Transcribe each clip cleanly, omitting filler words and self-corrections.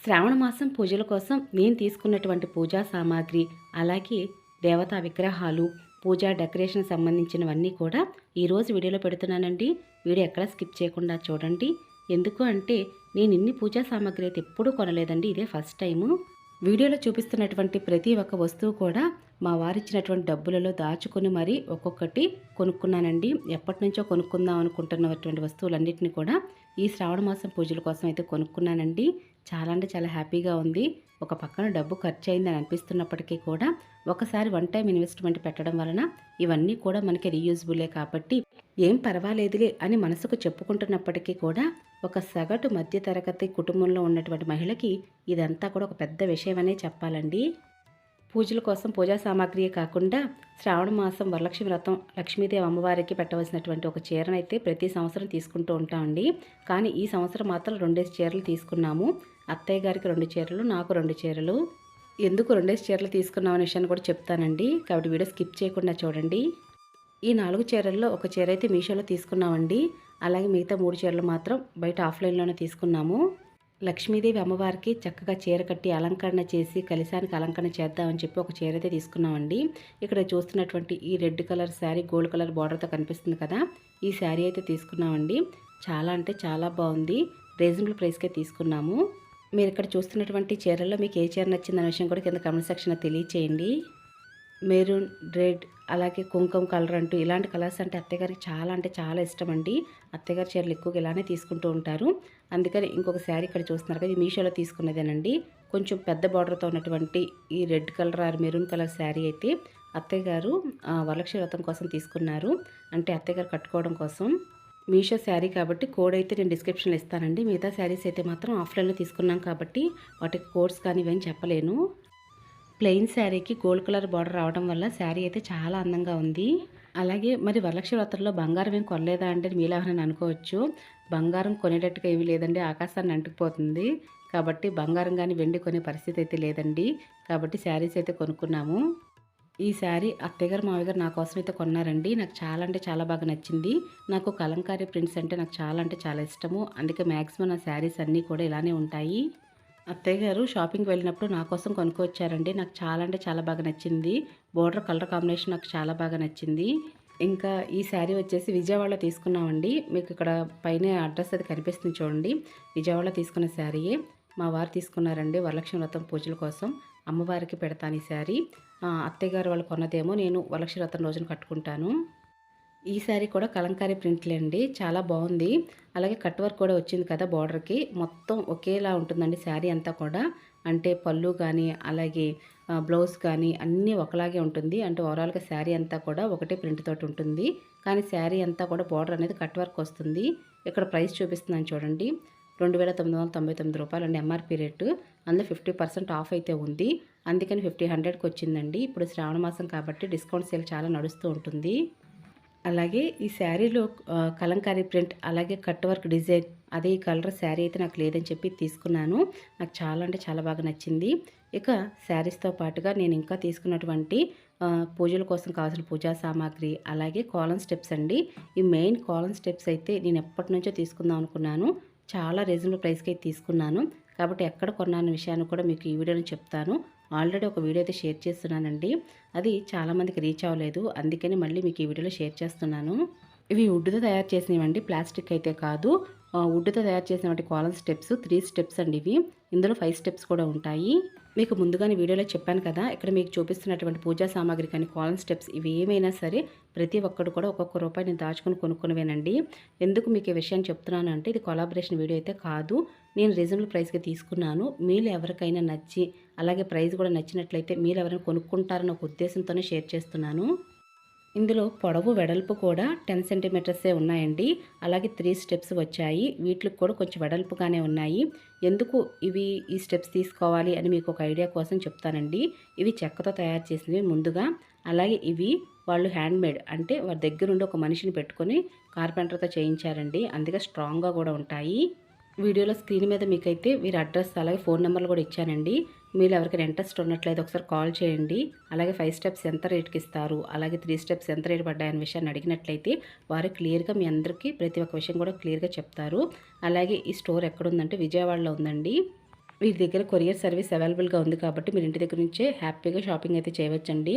శ్రావణ మాసం పూజల కోసం నేను తీసుకున్నటువంటి పూజా సామాగ్రి, అలాగే దేవతా విగ్రహాలు, పూజా డెకరేషన్ సంబంధించినవన్నీ కూడా ఈరోజు వీడియోలో పెడుతున్నానండి. వీడియో ఎక్కడ స్కిప్ చేయకుండా చూడండి. ఎందుకు అంటే నేను ఇన్ని పూజా సామాగ్రి అయితే ఎప్పుడూ కొనలేదండి, ఇదే ఫస్ట్ టైము. వీడియోలో చూపిస్తున్నటువంటి ప్రతి ఒక్క వస్తువు కూడా మా వారిచ్చినటువంటి డబ్బులలో దాచుకొని మరీ ఒక్కొక్కటి కొనుక్కున్నానండి. ఎప్పటి నుంచో కొనుక్కుందాం అనుకుంటున్నటువంటి వస్తువులన్నింటినీ కూడా ఈ శ్రావణ మాసం పూజల కోసం అయితే కొనుక్కున్నానండి. చాలా అంటే చాలా హ్యాపీగా ఉంది. ఒక పక్కన డబ్బు ఖర్చు అయిందని అనిపిస్తున్నప్పటికీ కూడా ఒకసారి వన్ టైం ఇన్వెస్ట్మెంట్ పెట్టడం వలన ఇవన్నీ కూడా మనకి రీయూజబులే కాబట్టి ఏం పర్వాలేదులే అని మనసుకు చెప్పుకుంటున్నప్పటికీ కూడా ఒక సగటు మధ్యతరగతి కుటుంబంలో ఉన్నటువంటి మహిళకి ఇదంతా కూడా ఒక పెద్ద విషయమనే చెప్పాలండి. పూజల కోసం పూజా సామాగ్రియే కాకుండా శ్రావణ మాసం వరలక్ష్మి వ్రతం లక్ష్మీదేవి అమ్మవారికి పెట్టవలసినటువంటి ఒక చీరనైతే ప్రతి సంవత్సరం తీసుకుంటూ ఉంటామండి. కానీ ఈ సంవత్సరం మాత్రం 2 చీరలు తీసుకున్నాము. అత్తయ్య గారికి 2 చీరలు, నాకు 2 చీరలు. ఎందుకు 2 చీరలు తీసుకున్నామనే విషయాన్ని కూడా చెప్తానండి, కాబట్టి వీడియో స్కిప్ చేయకుండా చూడండి. ఈ 4 చీరల్లో ఒక చీర అయితే మీషోలో తీసుకున్నామండి. అలాగే మిగతా 3 చీరలు మాత్రం బయట ఆఫ్లైన్లోనే తీసుకున్నాము. లక్ష్మీదేవి అమ్మవారికి చక్కగా చీర కట్టి అలంకరణ చేసి కలశానికి అలంకరణ చేద్దామని చెప్పి ఒక చీర అయితే తీసుకున్నామండి. ఇక్కడ చూస్తున్నటువంటి ఈ red colour sari gold colour బార్డర్తో కనిపిస్తుంది కదా, ఈ శారీ అయితే తీసుకున్నామండి. చాలా అంటే చాలా బాగుంది. రీజనబుల్ ప్రైస్కే తీసుకున్నాము. మీరు ఇక్కడ చూస్తున్నటువంటి చీరల్లో మీకు ఏ చీర నచ్చిందనే విషయం కూడా కింద కామెంట్ సెక్షన్లో తెలియచేయండి. మెరూన్, రెడ్, అలాగే కుంకుమ కలర్ అంటూ ఇలాంటి కలర్స్ అంటే అత్తగారికి చాలా అంటే చాలా ఇష్టం అండి. అత్తగారి చీరలు ఎక్కువగా ఇలానే తీసుకుంటూ ఉంటారు. అందుకని ఇంకొక శారీ ఇక్కడ చూస్తున్నారు కదా, ఇది మీషోలో తీసుకున్నదేనండి. కొంచెం పెద్ద బార్డర్తో ఉన్నటువంటి ఈ red colour or maroon colour sari అయితే అత్తయ్య గారు వరలక్ష్మి వ్రతం కోసం తీసుకున్నారు. అంటే అత్తయ్య గారు కట్టుకోవడం కోసం. మీషో శారీ కాబట్టి కోడ్ అయితే నేను డిస్క్రిప్షన్లో ఇస్తానండి. మిగతా శారీస్ అయితే మాత్రం ఆఫ్లైన్లో తీసుకున్నాం కాబట్టి వాటికి కోడ్స్ కానీ ఇవన్నీ చెప్పలేను. ప్లెయిన్ శారీకి గోల్డ్ కలర్ బార్డర్ రావడం వల్ల శారీ అయితే చాలా అందంగా ఉంది. అలాగే మరి వరలక్ష్మి వ్రతంలో బంగారం ఏం కొనలేదా అంటే మీలో ఎవరైనా అనుకోవచ్చు. బంగారం కొనేటట్టుగా ఏమీ లేదండి, ఆకాశాన్ని అంటుకుపోతుంది. కాబట్టి బంగారం కానీ వెండి కొనే పరిస్థితి అయితే లేదండి. కాబట్టి శారీస్ అయితే కొనుక్కున్నాము. ఈ శారీ అత్తయ్యగారు మావయ్య గారు నా కోసం అయితే కొన్నారండి. నాకు చాలా అంటే చాలా బాగా నచ్చింది. నాకు కలంకారీ ప్రింట్స్ అంటే నాకు చాలా అంటే చాలా ఇష్టము. అందుకే మ్యాక్సిమం నా శారీస్ అన్నీ కూడా ఇలానే ఉంటాయి. అత్తయ్య గారు షాపింగ్కి వెళ్ళినప్పుడు నా కోసం కొనుక్కొచ్చారండి. నాకు చాలా అంటే చాలా బాగా నచ్చింది. బోర్డర్ కలర్ కాంబినేషన్ నాకు చాలా బాగా నచ్చింది. ఇంకా ఈ శారీ వచ్చేసి విజయవాడలో తీసుకున్నామండి. మీకు ఇక్కడ పైన అడ్రస్ అది కనిపిస్తుంది చూడండి. విజయవాడలో తీసుకున్న శారీయే మా వారు తీసుకున్నారండి. వరలక్ష్మి వ్రతం పూజల కోసం అమ్మవారికి పెడతాను ఈ శారీ. అత్తయ్య గారు వాళ్ళు కొన్నదేమో నేను వరలక్ష్మి వ్రతం రోజున కట్టుకుంటాను. ఈ శారీ కూడా కలంకారీ ప్రింట్లే అండి, చాలా బాగుంది. అలాగే కట్ వర్క్ కూడా వచ్చింది కదా బార్డర్కి, మొత్తం ఒకేలా ఉంటుందండి శారీ అంతా కూడా. అంటే పళ్ళు కానీ అలాగే బ్లౌజ్ కానీ అన్నీ ఒకలాగే ఉంటుంది. అంటే ఓవరాల్గా శారీ అంతా కూడా ఒకటే ప్రింట్ తోటి ఉంటుంది. కానీ శారీ అంతా కూడా బార్డర్ అనేది కట్ వర్క్ వస్తుంది. ఇక్కడ ప్రైస్ చూపిస్తున్నాను చూడండి, 2999 రూపాయలు అండి ఎంఆర్పీ రేటు. అందులో 50% ఆఫ్ అయితే ఉంది. అందుకని 100కి వచ్చిందండి. ఇప్పుడు శ్రావణ మాసం కాబట్టి డిస్కౌంట్ సేల్ చాలా నడుస్తూ ఉంటుంది. అలాగే ఈ శారీలో కలంకారీ ప్రింట్ అలాగే కట్ వర్క్ డిజైన్ అదే ఈ కలర్ శారీ అయితే నాకు లేదని చెప్పి తీసుకున్నాను. నాకు చాలా అంటే చాలా బాగా నచ్చింది. ఇక శారీస్తో పాటుగా నేను ఇంకా తీసుకున్నటువంటి పూజల కోసం కావాల్సిన పూజా సామాగ్రి అలాగే కాలన్ స్టెప్స్ అండి. ఈ మెయిన్ కాలన్ స్టెప్స్ అయితే నేను ఎప్పటి నుంచో తీసుకుందాం అనుకున్నాను. చాలా రీజనబుల్ ప్రైస్కి అయితే తీసుకున్నాను. కాబట్టి ఎక్కడ కొన్నాను విషయాన్ని కూడా మీకు ఈ వీడియోలో చెప్తాను. ఆల్రెడీ ఒక వీడియో అయితే షేర్ చేస్తున్నానండి, అది చాలామందికి రీచ్ అవ్వలేదు. అందుకని మళ్ళీ మీకు ఈ వీడియోలో షేర్ చేస్తున్నాను. ఇవి వుడ్తో తయారు చేసినవండి, ప్లాస్టిక్ అయితే కాదు. వుడ్తో తయారు చేసినటువంటి కాలన్ స్టెప్స్ 3 స్టెప్స్ అండి ఇవి. ఇందులో 5 స్టెప్స్ కూడా ఉంటాయి. మీకు ముందుగానే వీడియోలో చెప్పాను కదా, ఇక్కడ మీకు చూపిస్తున్నటువంటి పూజా సామాగ్రి కానీ కాలన్ స్టెప్స్ ఇవి ఏమైనా సరే ప్రతి ఒక్కడు కూడా ఒక్కొక్క రూపాయి నేను దాచుకొని కొనుక్కునేవేనండి. ఎందుకు మీకు ఈ విషయం చెప్తున్నాను అంటే ఇది కొలాబరేషన్ వీడియో అయితే కాదు. నేను రీజనబుల్ ప్రైస్కి తీసుకున్నాను. మీరు ఎవరికైనా నచ్చి అలాగే ప్రైస్ కూడా నచ్చినట్లయితే మీరు ఎవరైనా కొనుక్కుంటారన్న ఒక ఉద్దేశంతోనే షేర్ చేస్తున్నాను. ఇందులో పొడవు వెడల్పు కూడా 10 సెంటీమీటర్సే ఉన్నాయండి. అలాగే 3 స్టెప్స్ వచ్చాయి. వీటికి కూడా కొంచెం వెడల్పుగానే ఉన్నాయి. ఎందుకు ఇవి ఈ స్టెప్స్ తీసుకోవాలి అని మీకు ఒక ఐడియా కోసం చెప్తానండి. ఇవి చెక్కతో తయారు చేసినవి ముందుగా. అలాగే ఇవి వాళ్ళు హ్యాండ్మేడ్, అంటే వారి దగ్గరుండి ఒక మనిషిని పెట్టుకొని కార్పెంటర్తో చేయించారండి. అందుకే స్ట్రాంగ్గా కూడా ఉంటాయి. వీడియోలో స్క్రీన్ మీద మీకైతే వీరి అడ్రస్ అలాగే ఫోన్ నెంబర్లు కూడా ఇచ్చానండి. మీరు ఎవరికైనా ఇంట్రెస్ట్ ఉన్నట్లయితే ఒకసారి కాల్ చేయండి. అలాగే 5 స్టెప్స్ ఎంత రేట్కి ఇస్తారు, అలాగే 3 స్టెప్స్ ఎంత రేటు పడ్డాయనే విషయాన్ని అడిగినట్లయితే వారు క్లియర్గా మీ అందరికీ ప్రతి ఒక్క విషయం కూడా క్లియర్గా చెప్తారు. అలాగే ఈ స్టోర్ ఎక్కడుందంటే విజయవాడలో ఉందండి. వీరి దగ్గర కొరియర్ సర్వీస్ అవైలబుల్గా ఉంది కాబట్టి మీరు ఇంటి దగ్గర నుంచే హ్యాపీగా షాపింగ్ అయితే చేయవచ్చండి.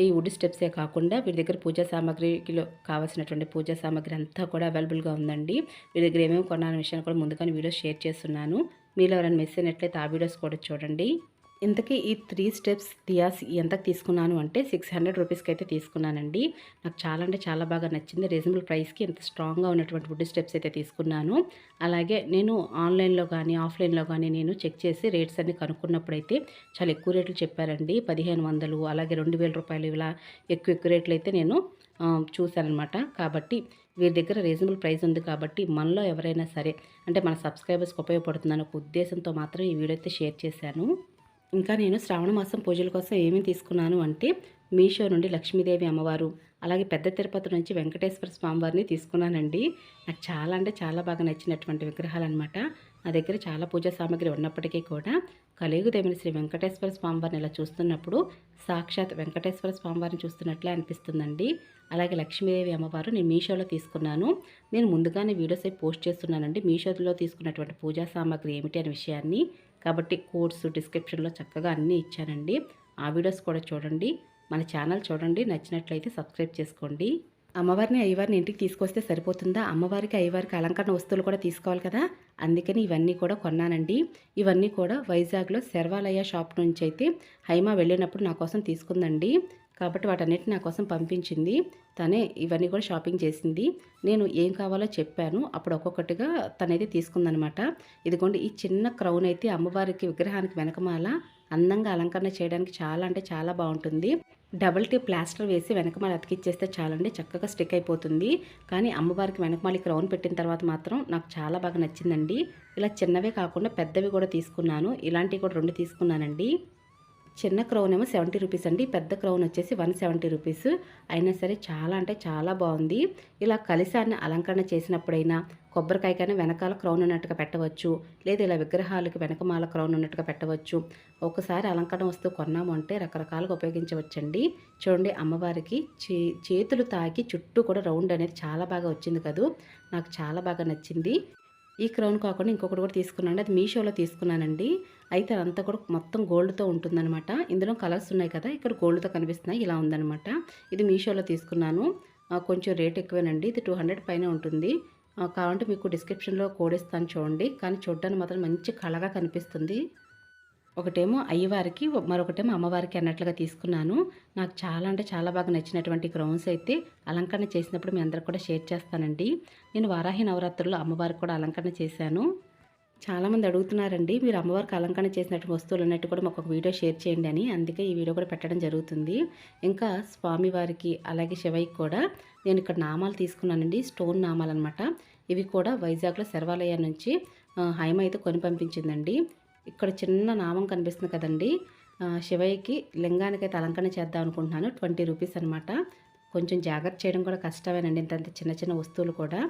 ఈ వుడ్ స్టెప్సే కాకుండా వీరి దగ్గర పూజా సామాగ్రిలో కావాల్సినటువంటి పూజా సామాగ్రి అంతా కూడా అవైలబుల్గా ఉందండి. వీరి దగ్గర ఏమేమి కొనాలనే విషయాన్ని కూడా ముందుగానే వీడియోస్ షేర్ చేస్తున్నాను. మీలో ఎవరైనా మిస్ అయినట్లయితే ఆ వీడియోస్ కూడా చూడండి. ఇంతకీ ఈ 3 స్టెప్స్ దియాస్ ఎంతకు తీసుకున్నాను అంటే 600 రూపీస్కి అయితే తీసుకున్నానండి. నాకు చాలా అంటే చాలా బాగా నచ్చింది. రీజనబుల్ ప్రైస్కి ఇంత స్ట్రాంగ్గా ఉన్నటువంటి వుడ్ స్టెప్స్ అయితే తీసుకున్నాను. అలాగే నేను ఆన్లైన్లో కానీ ఆఫ్లైన్లో కానీ నేను చెక్ చేసి రేట్స్ అన్ని కనుక్కున్నప్పుడైతే చాలా ఎక్కువ రేట్లు చెప్పారండి. 1500 అలాగే 2000 రూపాయలు ఇలా ఎక్కువ రేట్లు అయితే నేను చూశానమాట. కాబట్టి వీరి దగ్గర రీజనబుల్ ప్రైస్ ఉంది కాబట్టి మనలో ఎవరైనా సరే అంటే మన సబ్స్క్రైబర్స్కి ఉపయోగపడుతుందనే ఒక ఉద్దేశంతో మాత్రం ఈ వీడియో అయితే షేర్ చేశాను. ఇంకా నేను శ్రావణ మాసం పూజల కోసం ఏమేమి తీసుకున్నాను అంటే మీషో నుండి లక్ష్మీదేవి అమ్మవారు, అలాగే పెద్ద తిరుపతి నుంచి వెంకటేశ్వర స్వామివారిని తీసుకున్నానండి. నాకు చాలా అంటే చాలా బాగా నచ్చినటువంటి విగ్రహాలు అనమాట. నా దగ్గర చాలా పూజా సామాగ్రి ఉన్నప్పటికీ కూడా కలియుగదేవిని శ్రీ వెంకటేశ్వర స్వామివారిని ఇలా చూస్తున్నప్పుడు సాక్షాత్ వెంకటేశ్వర స్వామివారిని చూస్తున్నట్లే అనిపిస్తుందండి. అలాగే లక్ష్మీదేవి అమ్మవారు నేను మీషోలో తీసుకున్నాను. నేను ముందుగానే వీడియోస్ అయి పోస్ట్ చేస్తున్నానండి మీషోలో తీసుకున్నటువంటి పూజా సామాగ్రి ఏమిటి అనే విషయాన్ని. కాబట్టి కోడ్స్ డిస్క్రిప్షన్లో చక్కగా అన్నీ ఇచ్చానండి. ఆ వీడియోస్ కూడా చూడండి. మన ఛానల్ చూడండి, నచ్చినట్లయితే సబ్స్క్రైబ్ చేసుకోండి. అమ్మవారిని అయ్యవారిని ఇంటికి తీసుకొస్తే సరిపోతుందా? అమ్మవారికి అయ్యవారికి అలంకరణ వస్తువులు కూడా తీసుకోవాలి కదా. అందుకని ఇవన్నీ కూడా కొన్నానండి. ఇవన్నీ కూడా వైజాగ్లో శర్వాలయ షాప్ నుంచి అయితే హైమా వెళ్ళినప్పుడు నా కోసం తీసుకుందండి. కాబట్టి వాటన్నిటిని నా కోసం పంపించింది. తనే ఇవన్నీ కూడా షాపింగ్ చేసింది. నేను ఏం కావాలో చెప్పాను. అప్పుడు ఒక్కొక్కటిగా తనైతే తీసుకుందనమాట. ఇదిగోండి ఈ చిన్న క్రౌన్ అయితే అమ్మవారికి విగ్రహానికి వెనకమాల అందంగా అలంకరణ చేయడానికి చాలా అంటే చాలా బాగుంటుంది. డబుల్ టీ ప్లాస్టర్ వేసి వెనకమాల అతికిచ్చేస్తే చాలండి, చక్కగా స్టిక్ అయిపోతుంది. కానీ అమ్మవారికి వెనకమాల క్రౌన్ పెట్టిన తర్వాత మాత్రం నాకు చాలా బాగా నచ్చిందండి. ఇలా చిన్నవే కాకుండా పెద్దవి కూడా తీసుకున్నాను. ఇలాంటివి కూడా 2 తీసుకున్నానండి. చిన్న క్రౌన్ ఏమో 70 రూపీస్ అండి, పెద్ద క్రౌన్ వచ్చేసి 170 రూపీస్. అయినా సరే చాలా అంటే చాలా బాగుంది. ఇలా కలిసాన్ని అలంకరణ చేసినప్పుడైనా కొబ్బరికాయకైనా వెనకాల క్రౌన్ ఉన్నట్టుగా పెట్టవచ్చు, లేదా ఇలా విగ్రహాలకి వెనకమాల క్రౌన్ ఉన్నట్టుగా పెట్టవచ్చు. ఒకసారి అలంకరణ వస్తువు కొన్నాము అంటే రకరకాలుగా ఉపయోగించవచ్చండి. చూడండి అమ్మవారికి చేతులు తాకి చుట్టూ కూడా రౌండ్ అనేది చాలా బాగా వచ్చింది కదూ. నాకు చాలా బాగా నచ్చింది. ఈ క్రౌన్ కాకుండా ఇంకొకటి కూడా తీసుకున్నాను, అది మీషోలో తీసుకున్నానండి. అయితే అదంతా కూడా మొత్తం గోల్డ్తో ఉంటుందన్నమాట. ఇందులో కలర్స్ ఉన్నాయి కదా, ఇక్కడ గోల్డ్తో కనిపిస్తున్నాయి, ఇలా ఉందన్నమాట. ఇది మీషోలో తీసుకున్నాను. కొంచెం రేట్ ఎక్కువేనండి, ఇది 200 పైన ఉంటుంది. కావాలంటే మీకు డిస్క్రిప్షన్లో కోడ్ ఇస్తాను చూడండి. కానీ చూడడానికి మాత్రం మంచి కళగా కనిపిస్తుంది. ఒకటేమో అయ్యవారికి, మరొకటేమో అమ్మవారికి అన్నట్లుగా తీసుకున్నాను. నాకు చాలా అంటే చాలా బాగా నచ్చినటువంటి క్రౌన్స్ అయితే అలంకరణ చేసినప్పుడు మీ అందరికి కూడా షేర్ చేస్తానండి. నేను వారాహి నవరాత్రుల్లో అమ్మవారికి కూడా అలంకరణ చేశాను. చాలామంది అడుగుతున్నారండి, మీరు అమ్మవారికి అలంకరణ చేసినటువంటి వస్తువులు అన్నట్టు కూడా మాకు ఒక వీడియో షేర్ చేయండి అని. అందుకే ఈ వీడియో కూడా పెట్టడం జరుగుతుంది. ఇంకా స్వామివారికి అలాగే శివయ్యకి కూడా నేను ఇక్కడ నామాలు తీసుకున్నానండి, స్టోన్ నామాలు అనమాట. ఇవి కూడా వైజాగ్లో శర్వాలయ నుంచి హైమ అయితే కొని పంపించిందండి. ఇక్కడ చిన్న నామం కనిపిస్తుంది కదండి, శివయ్యకి లింగానికైతే అలంకరణ చేద్దాం అనుకుంటున్నాను. 20 రూపీస్ అనమాట. కొంచెం జాగ్రత్త చేయడం కూడా కష్టమేనండి, ఇంత చిన్న చిన్న వస్తువులు కూడా.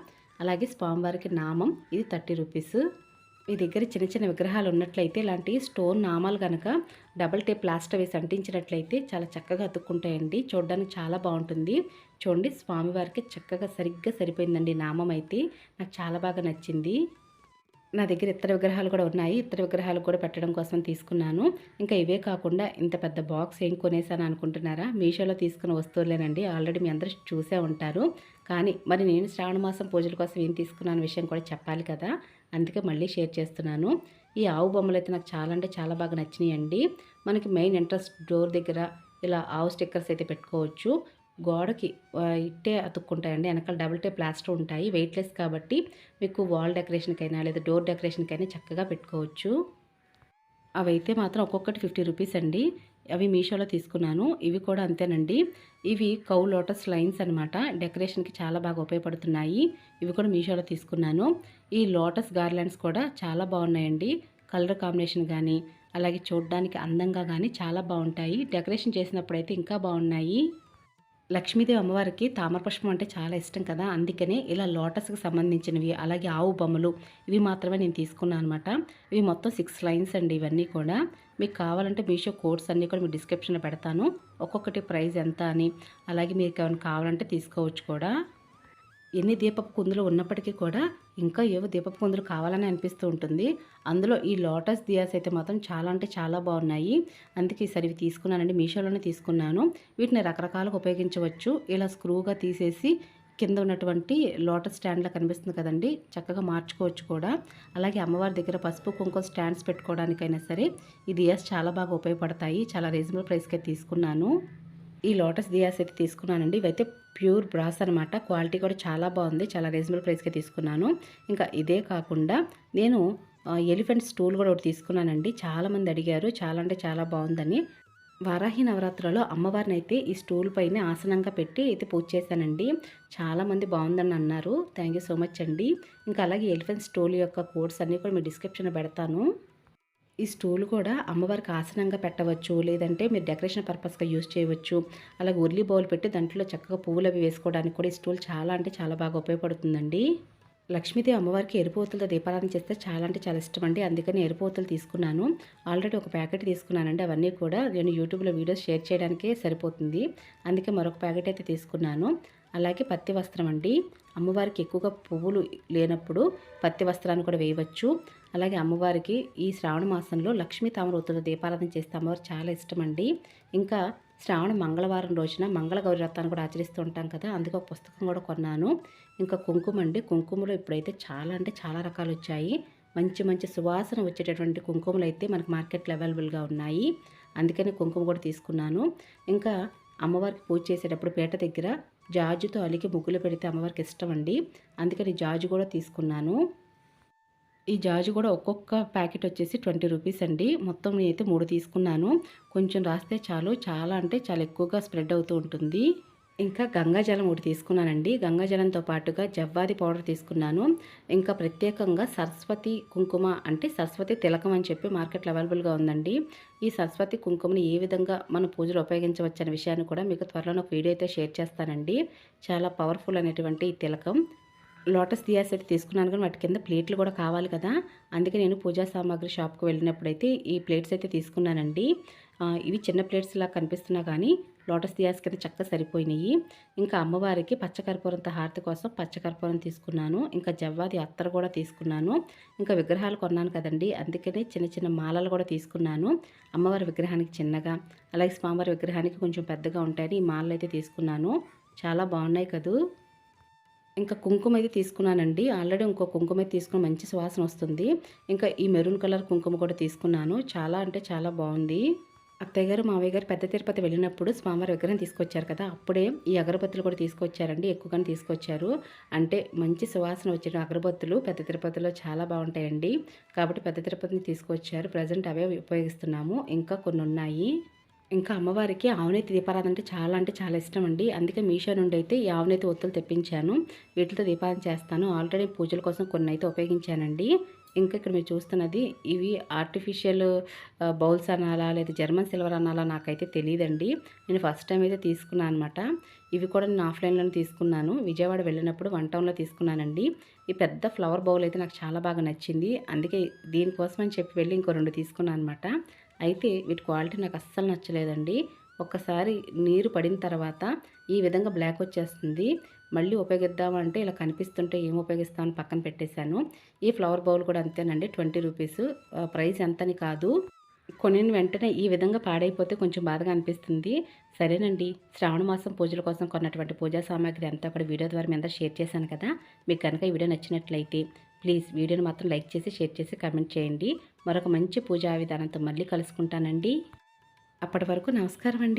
అలాగే స్వామివారికి నామం ఇది 30 రూపీస్. మీ దగ్గర చిన్న చిన్న విగ్రహాలు ఉన్నట్లయితే ఇలాంటి స్టోన్ నామాలు కనుక డబుల్ టేప్ ప్లాస్టర్ వేసి అంటించినట్లయితే చాలా చక్కగా అతుక్కుంటాయండి. చూడడానికి చాలా బాగుంటుంది. చూడండి స్వామివారికి చక్కగా సరిగ్గా సరిపోయిందండి నామం అయితే. నాకు చాలా బాగా నచ్చింది. నా దగ్గర ఇతర విగ్రహాలు కూడా ఉన్నాయి, ఇతర విగ్రహాలు కూడా పెట్టడం కోసం తీసుకున్నాను. ఇంకా ఇవే కాకుండా ఇంత పెద్ద బాక్స్ ఏం కొనేసాను అనుకుంటున్నారా? మీషోలో తీసుకున్న వస్తువులేనండి, ఆల్రెడీ మీ అందరూ చూసే ఉంటారు. కానీ మరి నేను శ్రావణ మాసం పూజల కోసం ఏం తీసుకున్నాను విషయం కూడా చెప్పాలి కదా, అందుకే మళ్ళీ షేర్ చేస్తున్నాను. ఈ ఆవు బొమ్మలు అయితే నాకు చాలా అంటే చాలా బాగా నచ్చినాయండి. మనకి మెయిన్ ఎంట్రన్స్ డోర్ దగ్గర ఇలా ఆవు స్టిక్కర్స్ అయితే పెట్టుకోవచ్చు. గోడకి ఇట్టే అతుక్కుంటాయండి, వెనకాల డబుల్ టేప్ ప్లాస్టర్ ఉంటాయి, వెయిట్లెస్ కాబట్టి మీకు వాల్ డెకరేషన్కైనా లేదా డోర్ డెకరేషన్కైనా చక్కగా పెట్టుకోవచ్చు. అవైతే మాత్రం ఒక్కొక్కటి 50 రూపీస్ అండి. అవి మీషోలో తీసుకున్నాను. ఇవి కూడా అంతేనండి. ఇవి కౌ లోటస్ లైన్స్ అనమాట, డెకరేషన్కి చాలా బాగా ఉపయోగపడుతున్నాయి. ఇవి కూడా మీషోలో తీసుకున్నాను. ఈ లోటస్ గార్లాండ్స్ కూడా చాలా బాగున్నాయండి. కలర్ కాంబినేషన్ కానీ అలాగే చూడడానికి అందంగా కానీ చాలా బాగుంటాయి. డెకరేషన్ చేసినప్పుడైతే ఇంకా బాగున్నాయి. లక్ష్మీదేవి అమ్మవారికి తామరపుష్పం అంటే చాలా ఇష్టం కదా, అందుకనే ఇలా లోటస్కి సంబంధించినవి అలాగే ఆవు బొమ్మలు ఇవి మాత్రమే నేను తీసుకున్నాను అనమాట. ఇవి మొత్తం 6 లైన్స్ అండి. ఇవన్నీ కూడా మీకు కావాలంటే మీషో కోడ్స్ అన్నీ కూడా మీకు డిస్క్రిప్షన్లో పెడతాను, ఒక్కొక్కటి ప్రైస్ ఎంత అని. అలాగే మీకు ఏమైనా కావాలంటే తీసుకోవచ్చు కూడా. ఎన్ని దీపపు కుందులు ఉన్నప్పటికీ కూడా ఇంకా ఏవో దీపపు కుందులు కావాలని అనిపిస్తూ ఉంటుంది. అందులో ఈ లోటస్ దియాస్ అయితే మాత్రం చాలా అంటే చాలా బాగున్నాయి. అందుకే ఈసారి ఇవి తీసుకున్నానండి. మీషోలోనే తీసుకున్నాను. వీటిని రకరకాలుగా ఉపయోగించవచ్చు. ఇలా స్క్రూగా తీసేసి కింద ఉన్నటువంటి లోటస్ స్టాండ్లా కనిపిస్తుంది కదండి, చక్కగా మార్చుకోవచ్చు కూడా. అలాగే అమ్మవారి దగ్గర పసుపు కుంకుమ స్టాండ్స్ పెట్టుకోవడానికైనా సరే ఈ దియాస్ చాలా బాగా ఉపయోగపడతాయి. చాలా రీజనబుల్ ప్రైస్కే తీసుకున్నాను. ఈ లోటస్ దియాస్ అయితే తీసుకున్నానండి. ఇవైతే ప్యూర్ బ్రాస్ అనమాట. క్వాలిటీ కూడా చాలా బాగుంది. చాలా రీజనబుల్ ప్రైస్కే తీసుకున్నాను. ఇంకా ఇదే కాకుండా నేను ఎలిఫెంట్ స్టూల్ కూడా ఒకటి తీసుకున్నానండి. చాలామంది అడిగారు, చాలా అంటే చాలా బాగుందని. వారాహి నవరాత్రులలో అమ్మవారిని అయితే ఈ స్టూల్ పైన ఆసనంగా పెట్టి అయితే పూజ చేశానండి. చాలామంది బాగుందని అన్నారు. థ్యాంక్ యూ సో మచ్ అండి. ఇంకా అలాగే ఎలిఫెంట్ స్టూల్ యొక్క కోడ్స్ అన్నీ కూడా మీ డిస్క్రిప్షన్లో పెడతాను. ఈ స్టూల్ కూడా అమ్మవారికి ఆసనంగా పెట్టవచ్చు, లేదంటే మీరు డెకరేషన్ పర్పస్గా యూజ్ చేయవచ్చు. అలాగే ఉర్లీ బౌల్ పెట్టి దాంట్లో చక్కగా పువ్వులు అవి వేసుకోవడానికి కూడా ఈ స్టూల్ చాలా అంటే చాలా బాగా ఉపయోగపడుతుందండి. లక్ష్మీదేవి అమ్మవారికి ఎరుపువతులతో దీపారాధన చేస్తే చాలా అంటే చాలా ఇష్టం అండి. అందుకని ఎరుపువతులు తీసుకున్నాను. ఆల్రెడీ ఒక ప్యాకెట్ తీసుకున్నానండి. అవన్నీ కూడా నేను యూట్యూబ్లో వీడియోస్ షేర్ చేయడానికే సరిపోతుంది. అందుకే మరొక ప్యాకెట్ అయితే తీసుకున్నాను. అలాగే పత్తి వస్త్రం అండి. అమ్మవారికి ఎక్కువగా పువ్వులు లేనప్పుడు పత్తి వస్త్రాన్ని కూడా వేయవచ్చు. అలాగే అమ్మవారికి ఈ శ్రావణ మాసంలో లక్ష్మీ తామరవత్తులతో దీపారాధన చేస్తే అమ్మవారు చాలా ఇష్టం అండి. ఇంకా శ్రావణ మంగళవారం రోజున మంగళగౌరి వ్రతాన్ని కూడా ఆచరిస్తూ ఉంటాం కదా, అందుకే ఒక పుస్తకం కూడా కొన్నాను. ఇంకా కుంకుమ అండి. కుంకుమలో ఇప్పుడైతే చాలా అంటే చాలా రకాలు వచ్చాయి. మంచి మంచి సువాసన వచ్చేటటువంటి కుంకుమలు అయితే మనకు మార్కెట్లో అవైలబుల్గా ఉన్నాయి. అందుకని కుంకుమ కూడా తీసుకున్నాను. ఇంకా అమ్మవారికి పూజ చేసేటప్పుడు పీట దగ్గర జాజుతో అలికి ముగ్గులు పెడితే అమ్మవారికి ఇష్టం అండి. అందుకని జాజు కూడా తీసుకున్నాను. ఈ జాజు కూడా ఒక్కొక్క ప్యాకెట్ వచ్చేసి 20 రూపీస్ అండి. మొత్తం నేనైతే 3 తీసుకున్నాను. కొంచెం రాస్తే చాలు, చాలా అంటే చాలా ఎక్కువగా స్ప్రెడ్ అవుతూ ఉంటుంది. ఇంకా గంగాజలం ఒకటి తీసుకున్నానండి. గంగాజలంతో పాటుగా జవ్వాది పౌడర్ తీసుకున్నాను. ఇంకా ప్రత్యేకంగా సరస్వతి కుంకుమ అంటే సరస్వతి తిలకం అని చెప్పి మార్కెట్లో అవైలబుల్గా ఉందండి. ఈ సరస్వతి కుంకుమని ఏ విధంగా మన పూజలు ఉపయోగించవచ్చు అనే విషయాన్ని కూడా మీకు త్వరలో ఒక వీడియో అయితే షేర్ చేస్తానండి. చాలా పవర్ఫుల్ అనేటువంటి ఈ తిలకం. లోటస్ దియాస్ అయితే తీసుకున్నాను, కానీ వాటి కింద ప్లేట్లు కూడా కావాలి కదా, అందుకే నేను పూజా సామాగ్రి షాప్కి వెళ్ళినప్పుడైతే ఈ ప్లేట్స్ అయితే తీసుకున్నానండి. ఇవి చిన్న ప్లేట్స్ లా కనిపిస్తున్నా కానీ లోటస్ దియాస్ కింద చక్కగా సరిపోయినాయి. ఇంకా అమ్మవారికి పచ్చకర్పూరంతో హారతి కోసం పచ్చకర్పూరం తీసుకున్నాను. ఇంకా జవ్వాది అత్తర కూడా తీసుకున్నాను. ఇంకా విగ్రహాలు కొన్నాను కదండి, అందుకనే చిన్న చిన్న మాలలు కూడా తీసుకున్నాను. అమ్మవారి విగ్రహానికి చిన్నగా, అలాగే స్వామివారి విగ్రహానికి కొంచెం పెద్దగా ఉంటాయని ఈ మాలలు అయితే తీసుకున్నాను. చాలా బాగున్నాయి కదూ. ఇంకా కుంకుమ అయితే తీసుకున్నానండి. ఆల్రెడీ ఇంకో కుంకుమ అయితే తీసుకుని మంచి సువాసన వస్తుంది. ఇంకా ఈ మెరూన్ కలర్ కుంకుమ కూడా తీసుకున్నాను. చాలా అంటే చాలా బాగుంది. అత్తయ్య గారు మావయ్య గారు పెద్ద తిరుపతి వెళ్ళినప్పుడు స్వామివారి విగ్రహం తీసుకొచ్చారు కదా, అప్పుడే ఈ అగరబత్తులు కూడా తీసుకొచ్చారండి. ఎక్కువగానే తీసుకొచ్చారు. అంటే మంచి సువాసన వచ్చిన అగరబత్తులు పెద్ద తిరుపతిలో చాలా బాగుంటాయండి. కాబట్టి పెద్ద తిరుపతిని తీసుకొచ్చారు. ప్రజెంట్ అవే ఉపయోగిస్తున్నాము. ఇంకా కొన్ని ఉన్నాయి. ఇంకా అమ్మవారికి ఆవునేతి దీపారాధన అంటే చాలా ఇష్టం అండి. అందుకే మీషో నుండి అయితే ఈ ఆవునేతి ఒత్తులు తెప్పించాను. వీటితో దీపారాధన చేస్తాను. ఆల్రెడీ పూజల కోసం కొన్ని అయితే ఉపయోగించానండి. ఇంకా ఇక్కడ మీరు చూస్తున్నది ఇవి ఆర్టిఫిషియల్ బౌల్స్ అనాలా లేదా జర్మన్ సిల్వర్ అనాలా నాకైతే తెలియదండి. నేను ఫస్ట్ టైం అయితే తీసుకున్నాను అనమాట. ఇవి కూడా నేను ఆఫ్లైన్లోనే తీసుకున్నాను. విజయవాడ వెళ్ళినప్పుడు 1 టౌన్లో తీసుకున్నానండి. ఈ పెద్ద ఫ్లవర్ బౌల్ అయితే నాకు చాలా బాగా నచ్చింది. అందుకే దీనికోసం అని చెప్పి వెళ్ళి ఇంకో 2 తీసుకున్నాను అనమాట. అయితే వీటి క్వాలిటీ నాకు అస్సలు నచ్చలేదండి. ఒక్కసారి నీరు పడిన తర్వాత ఈ విధంగా బ్లాక్ వచ్చేస్తుంది. మళ్ళీ ఉపయోగిద్దామంటే ఇలా కనిపిస్తుంటే ఏం ఉపయోగిస్తామని పక్కన పెట్టేశాను. ఈ ఫ్లవర్ బౌల్ కూడా అంతేనండి, 20 రూపీస్. ప్రైస్ ఎంతని కాదు. కొనిన వెంటనే ఈ విధంగా పాడైపోతే కొంచెం బాధగా అనిపిస్తుంది. సరేనండి, శ్రావణ మాసం పూజల కోసం కొన్నటువంటి పూజా సామాగ్రి అంతా కూడా వీడియో ద్వారా మీ అందరూ షేర్ చేశాను కదా. మీకు కనుక ఈ వీడియో నచ్చినట్లయితే ప్లీజ్ వీడియోని మాత్రం లైక్ చేసి షేర్ చేసి కామెంట్ చేయండి. మరొక మంచి పూజా విధానంతో మళ్ళీ కలుసుకుంటానండి. అప్పటి వరకు నమస్కారం అండి.